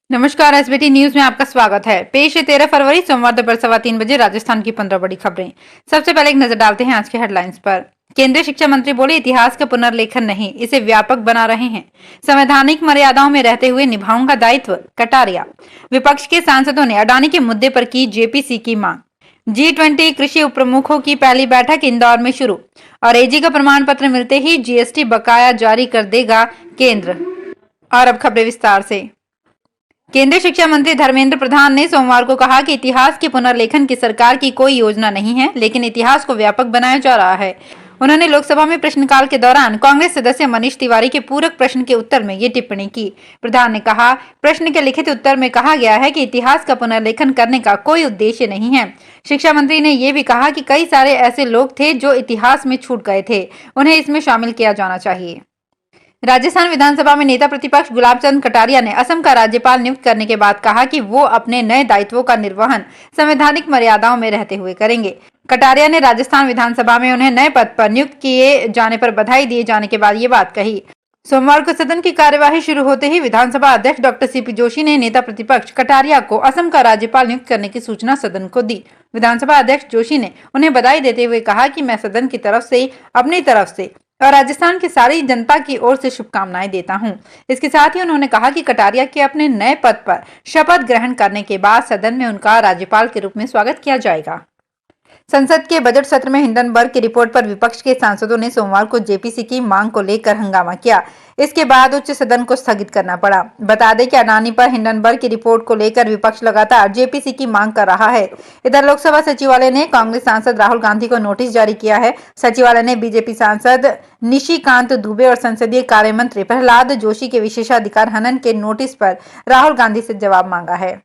नमस्कार। SBT news में आपका स्वागत है। पेश है 13 फरवरी सोमवार दोपहर 3:15 राजस्थान की 15 बड़ी खबरें। सबसे पहले एक नजर डालते हैं आज के हेडलाइंस पर। केंद्रीय शिक्षा मंत्री बोले, इतिहास का पुनर्लेखन नहीं, इसे व्यापक बना रहे हैं। संवैधानिक मर्यादाओं में रहते हुए निभाऊंगा दायित्व, कटारिया। विपक्ष के सांसदों ने अडानी के मुद्दे पर की जेपीसी की मांग। G20 कृषि उप प्रमुखों की पहली बैठक इंदौर में शुरू। और एजी का प्रमाण पत्र मिलते ही जीएसटी बकाया जारी कर देगा केंद्र। और अब खबरें विस्तार से। केंद्रीय शिक्षा मंत्री धर्मेंद्र प्रधान ने सोमवार को कहा कि इतिहास के पुनर्लेखन की सरकार की कोई योजना नहीं है, लेकिन इतिहास को व्यापक बनाया जा रहा है। उन्होंने लोकसभा में प्रश्नकाल के दौरान कांग्रेस सदस्य मनीष तिवारी के पूरक प्रश्न के उत्तर में ये टिप्पणी की। प्रधान ने कहा, प्रश्न के लिखित उत्तर में कहा गया है कि इतिहास का पुनर्लेखन करने का कोई उद्देश्य नहीं है। शिक्षा मंत्री ने यह भी कहा कि कई सारे ऐसे लोग थे जो इतिहास में छूट गए थे, उन्हें इसमें शामिल किया जाना चाहिए। राजस्थान विधानसभा में नेता प्रतिपक्ष गुलाब चंद कटारिया ने असम का राज्यपाल नियुक्त करने के बाद कहा कि वो अपने नए दायित्वों का निर्वहन संवैधानिक मर्यादाओं में रहते हुए करेंगे। कटारिया ने राजस्थान विधानसभा में उन्हें नए पद पर नियुक्त किए जाने पर बधाई दिए जाने के बाद ये बात कही। सोमवार को सदन की कार्यवाही शुरू होते ही विधानसभा अध्यक्ष डॉक्टर सीपी जोशी ने नेता प्रतिपक्ष कटारिया को असम का राज्यपाल नियुक्त करने की सूचना सदन को दी। विधानसभा अध्यक्ष जोशी ने उन्हें बधाई देते हुए कहा कि मैं सदन की तरफ से, अपनी तरफ से और राजस्थान की सारी जनता की ओर से शुभकामनाएं देता हूं। इसके साथ ही उन्होंने कहा कि कटारिया के अपने नए पद पर शपथ ग्रहण करने के बाद सदन में उनका राज्यपाल के रूप में स्वागत किया जाएगा। संसद के बजट सत्र में हिंडनबर्ग की रिपोर्ट पर विपक्ष के सांसदों ने सोमवार को जेपीसी की मांग को लेकर हंगामा किया। इसके बाद उच्च सदन को स्थगित करना पड़ा। बता दें कि अडानी पर हिंडनबर्ग की रिपोर्ट को लेकर विपक्ष लगातार जेपीसी की मांग कर रहा है। इधर लोकसभा सचिवालय ने कांग्रेस सांसद राहुल गांधी को नोटिस जारी किया है। सचिवालय ने बीजेपी सांसद निशिकांत दुबे और संसदीय कार्य मंत्री प्रहलाद जोशी के विशेषाधिकार हनन के नोटिस पर राहुल गांधी से जवाब मांगा है।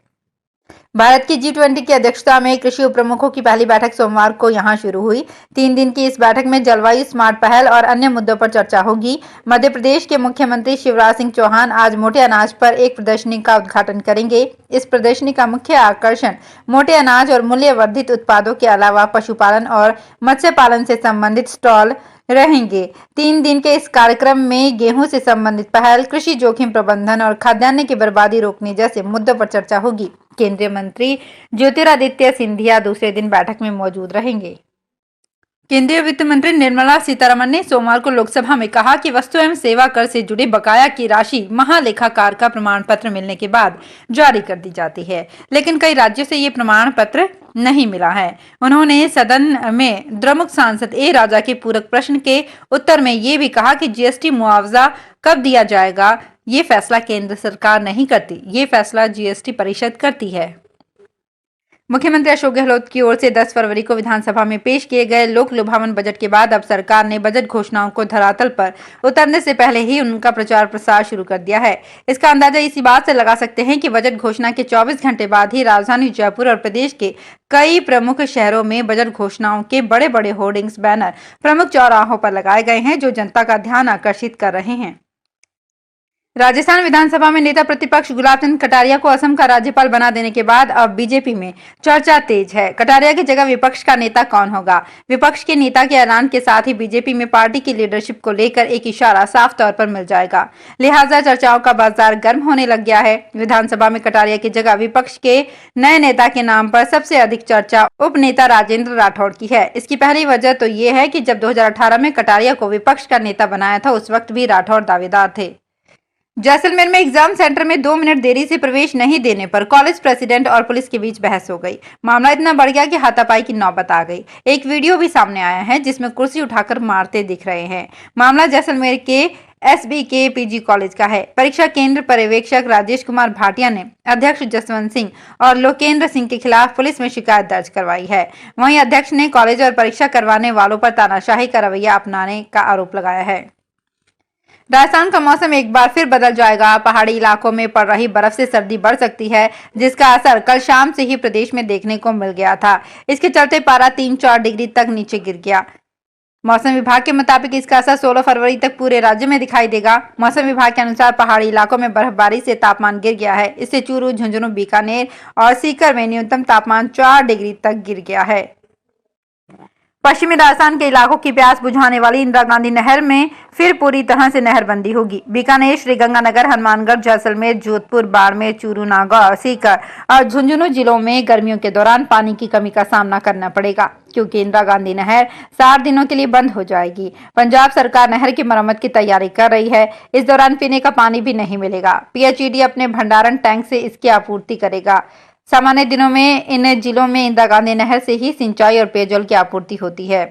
भारत की G20 की अध्यक्षता में कृषि उप प्रमुखों की पहली बैठक सोमवार को यहां शुरू हुई। 3 दिन की इस बैठक में जलवायु, स्मार्ट पहल और अन्य मुद्दों पर चर्चा होगी। मध्य प्रदेश के मुख्यमंत्री शिवराज सिंह चौहान आज मोटे अनाज पर एक प्रदर्शनी का उद्घाटन करेंगे। इस प्रदर्शनी का मुख्य आकर्षण मोटे अनाज और मूल्य वर्धित उत्पादों के अलावा पशुपालन और मत्स्य पालन से संबंधित स्टॉल रहेंगे। 3 दिन के इस कार्यक्रम में गेहूं से संबंधित पहल, कृषि जोखिम प्रबंधन और खाद्यान्न की बर्बादी रोकने जैसे मुद्दों पर चर्चा होगी। केंद्रीय मंत्री ज्योतिरादित्य सिंधिया दूसरे दिन बैठक में मौजूद रहेंगे। केंद्रीय वित्त मंत्री निर्मला सीतारमण ने सोमवार को लोकसभा में कहा कि वस्तु एवं सेवा कर से जुड़े बकाया की राशि महालेखाकार का प्रमाण पत्र मिलने के बाद जारी कर दी जाती है, लेकिन कई राज्यों से ये प्रमाण पत्र नहीं मिला है। उन्होंने सदन में द्रमुक सांसद ए राजा के पूरक प्रश्न के उत्तर में ये भी कहा कि जीएसटी मुआवजा कब दिया जाएगा, ये फैसला केंद्र सरकार नहीं करती, ये फैसला जीएसटी परिषद करती है। मुख्यमंत्री अशोक गहलोत की ओर से 10 फरवरी को विधानसभा में पेश किए गए लोक लुभावन बजट के बाद अब सरकार ने बजट घोषणाओं को धरातल पर उतरने से पहले ही उनका प्रचार प्रसार शुरू कर दिया है। इसका अंदाजा इसी बात से लगा सकते हैं कि बजट घोषणा के 24 घंटे बाद ही राजधानी जयपुर और प्रदेश के कई प्रमुख शहरों में बजट घोषणाओं के बड़े बड़े होर्डिंग्स, बैनर प्रमुख चौराहों पर लगाए गए हैं, जो जनता का ध्यान आकर्षित कर रहे हैं। राजस्थान विधानसभा में नेता प्रतिपक्ष गुलाब चंद कटारिया को असम का राज्यपाल बना देने के बाद अब बीजेपी में चर्चा तेज है। कटारिया की जगह विपक्ष का नेता कौन होगा? विपक्ष के नेता के ऐलान के साथ ही बीजेपी में पार्टी की लीडरशिप को लेकर एक इशारा साफ तौर पर मिल जाएगा। लिहाजा चर्चाओं का बाजार गर्म होने लग गया है। विधानसभा में कटारिया की जगह विपक्ष के नए नेता के नाम पर सबसे अधिक चर्चा उप नेता राजेंद्र राठौड़ की है। इसकी पहली वजह तो ये है कि जब 2018 में कटारिया को विपक्ष का नेता बनाया था, उस वक्त भी राठौड़ दावेदार थे। जैसलमेर में एग्जाम सेंटर में 2 मिनट देरी से प्रवेश नहीं देने पर कॉलेज प्रेसिडेंट और पुलिस के बीच बहस हो गई। मामला इतना बढ़ गया कि हाथापाई की नौबत आ गई। एक वीडियो भी सामने आया है जिसमें कुर्सी उठाकर मारते दिख रहे हैं। मामला जैसलमेर के SBK PG कॉलेज का है। परीक्षा केंद्र पर्यवेक्षक राजेश कुमार भाटिया ने अध्यक्ष जसवंत सिंह और लोकेंद्र सिंह के खिलाफ पुलिस में शिकायत दर्ज करवाई है। वहीं अध्यक्ष ने कॉलेज और परीक्षा करवाने वालों पर तानाशाही का रवैया अपनाने का आरोप लगाया है। राजस्थान का मौसम एक बार फिर बदल जाएगा। पहाड़ी इलाकों में पड़ रही बर्फ से सर्दी बढ़ सकती है, जिसका असर कल शाम से ही प्रदेश में देखने को मिल गया था। इसके चलते पारा 3-4 डिग्री तक नीचे गिर गया। मौसम विभाग के मुताबिक इसका असर 16 फरवरी तक पूरे राज्य में दिखाई देगा। मौसम विभाग के अनुसार पहाड़ी इलाकों में बर्फबारी से तापमान गिर गया है। इससे चूरू, झुंझुनू, बीकानेर और सीकर में न्यूनतम तापमान 4 डिग्री तक गिर गया है। पश्चिमी राजस्थान के इलाकों की प्यास बुझाने वाली इंदिरा गांधी नहर में फिर पूरी तरह से नहरबंदी होगी। बीकानेर, श्रीगंगानगर, हनुमानगढ़, जैसलमेर, जोधपुर, बाड़मेर, चूरू, नागौर, सीकर और झुंझुनू जिलों में गर्मियों के दौरान पानी की कमी का सामना करना पड़ेगा, क्योंकि इंदिरा गांधी नहर 7 दिनों के लिए बंद हो जाएगी। पंजाब सरकार नहर की मरम्मत की तैयारी कर रही है। इस दौरान पीने का पानी भी नहीं मिलेगा। पीएचईडी अपने भंडारण टैंक से इसकी आपूर्ति करेगा। सामान्य दिनों में इन जिलों में इंदिरा गांधी नहर से ही सिंचाई और पेयजल की आपूर्ति होती है।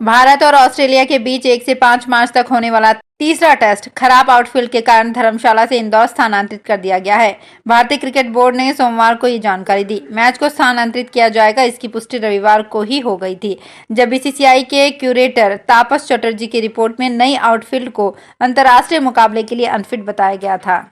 भारत और ऑस्ट्रेलिया के बीच 1 से 5 मार्च तक होने वाला तीसरा टेस्ट खराब आउटफील्ड के कारण धर्मशाला से इंदौर स्थानांतरित कर दिया गया है। भारतीय क्रिकेट बोर्ड ने सोमवार को ये जानकारी दी। मैच को स्थानांतरित किया जाएगा, इसकी पुष्टि रविवार को ही हो गई थी, जब बीसीसीआई के क्यूरेटर तापस चटर्जी की रिपोर्ट में नई आउटफील्ड को अंतर्राष्ट्रीय मुकाबले के लिए अनफिट बताया गया था।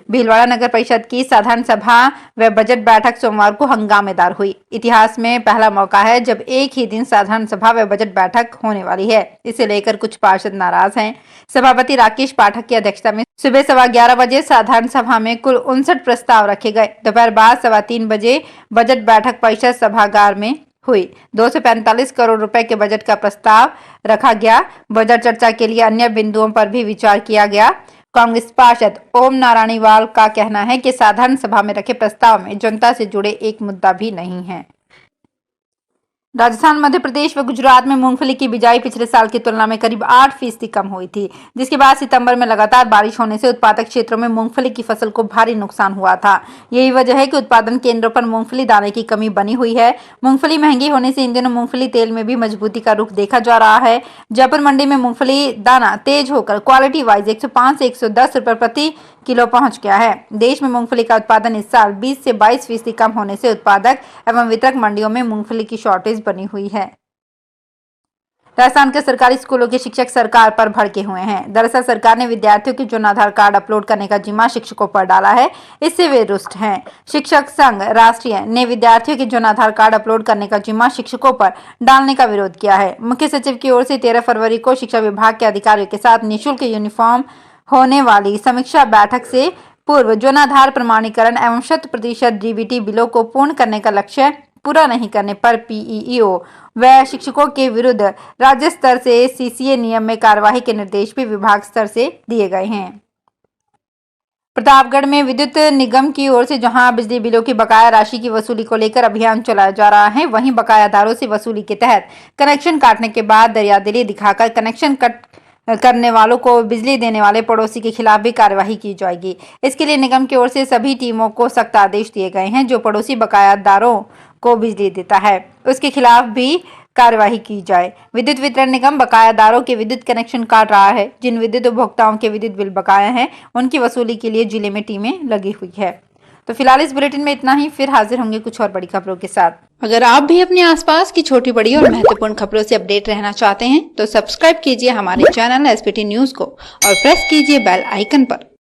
भीलवाड़ा नगर परिषद की साधारण सभा व बजट बैठक सोमवार को हंगामेदार हुई। इतिहास में पहला मौका है जब एक ही दिन साधारण सभा व बजट बैठक होने वाली है। इसे लेकर कुछ पार्षद नाराज हैं। सभापति राकेश पाठक की अध्यक्षता में सुबह 11:15 बजे साधारण सभा में कुल 59 प्रस्ताव रखे गए। दोपहर बाद 3:15 बजे बजट बैठक परिषद सभागार में हुई। 245 करोड़ रुपए के बजट का प्रस्ताव रखा गया। बजट चर्चा के लिए अन्य बिंदुओं पर भी विचार किया गया। कांग्रेस पार्षद ओम नारायणवाल का कहना है कि साधारण सभा में रखे प्रस्ताव में जनता से जुड़े एक मुद्दा भी नहीं है। राजस्थान, मध्य प्रदेश व गुजरात में मूंगफली की बिजाई पिछले साल की तुलना में करीब 8% कम हुई थी, जिसके बाद सितंबर में लगातार बारिश होने से उत्पादक क्षेत्रों में मूंगफली की फसल को भारी नुकसान हुआ था। यही वजह है कि उत्पादन केंद्रों पर मूंगफली दाने की कमी बनी हुई है। मूंगफली महंगी होने से इन दिनों मूंगफली तेल में भी मजबूती का रुख देखा जा रहा है। जयपुर मंडी में मूंगफली दाना तेज होकर क्वालिटी वाइज 105 से 110 रुपए प्रति किलो पहुंच गया है। देश में मूंगफली का उत्पादन इस साल 20 से 22% कम होने से उत्पादक एवं वितरक मंडियों में मूंगफली की शॉर्टेज बनी हुई है। राजस्थान के सरकारी स्कूलों के शिक्षक सरकार पर भड़के हुए हैं। दरअसल सरकार ने विद्यार्थियों के जन आधार कार्ड अपलोड करने का जिम्मा शिक्षकों पर डाला है। इससे वे रुष्ट हैं। शिक्षक संघ राष्ट्रीय ने विद्यार्थियों के जन आधार कार्ड अपलोड करने का जिम्मा शिक्षकों पर डालने का विरोध किया है। मुख्य सचिव की ओर से 13 फरवरी को शिक्षा विभाग के अधिकारियों के साथ निःशुल्क यूनिफॉर्म होने वाली समीक्षा बैठक से पूर्व जनाधार प्रमाणीकरण एवं 100% डीबीटी बिलों को पूर्ण करने का लक्ष्य पूरा नहीं करने पर पीईओ व शिक्षकों के विरुद्ध राज्य स्तर से सीसीए नियम में कार्यवाही के निर्देश भी विभाग स्तर से दिए गए हैं। प्रतापगढ़ में विद्युत निगम की ओर से जहां बिजली बिलों की बकाया राशि की वसूली को लेकर अभियान चलाया जा रहा है, वहीं बकायादारों से वसूली के तहत कनेक्शन काटने के बाद दरियादिली दिखाकर कनेक्शन कट करने वालों को बिजली देने वाले पड़ोसी के खिलाफ भी कार्यवाही की जाएगी। इसके लिए निगम की ओर से सभी टीमों को सख्त आदेश दिए गए हैं। जो पड़ोसी बकायादारों को बिजली देता है उसके खिलाफ भी कार्यवाही की जाए। विद्युत वितरण निगम बकायादारों के विद्युत कनेक्शन काट रहा है। जिन विद्युत उपभोक्ताओं के विद्युत बिल बकाया हैं, उनकी वसूली के लिए जिले में टीमें लगी हुई है। तो फिलहाल इस बुलेटिन में इतना ही। फिर हाजिर होंगे कुछ और बड़ी खबरों के साथ। अगर आप भी अपने आसपास की छोटी बड़ी और महत्वपूर्ण खबरों से अपडेट रहना चाहते हैं तो सब्सक्राइब कीजिए हमारे चैनल एसपीटी न्यूज को और प्रेस कीजिए बेल आइकन पर।